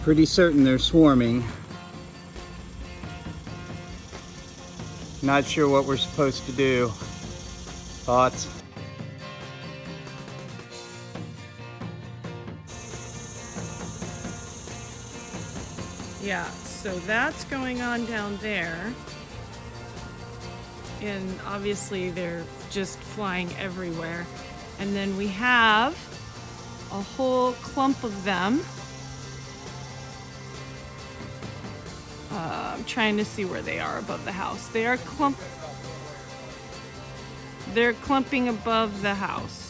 pretty certain they're swarming. Not sure what we're supposed to do. Thoughts? Yeah, so that's going on down there. And obviously they're just flying everywhere. And then we have a whole clump of them. I'm trying to see where they are above the house. They're clumping above the house.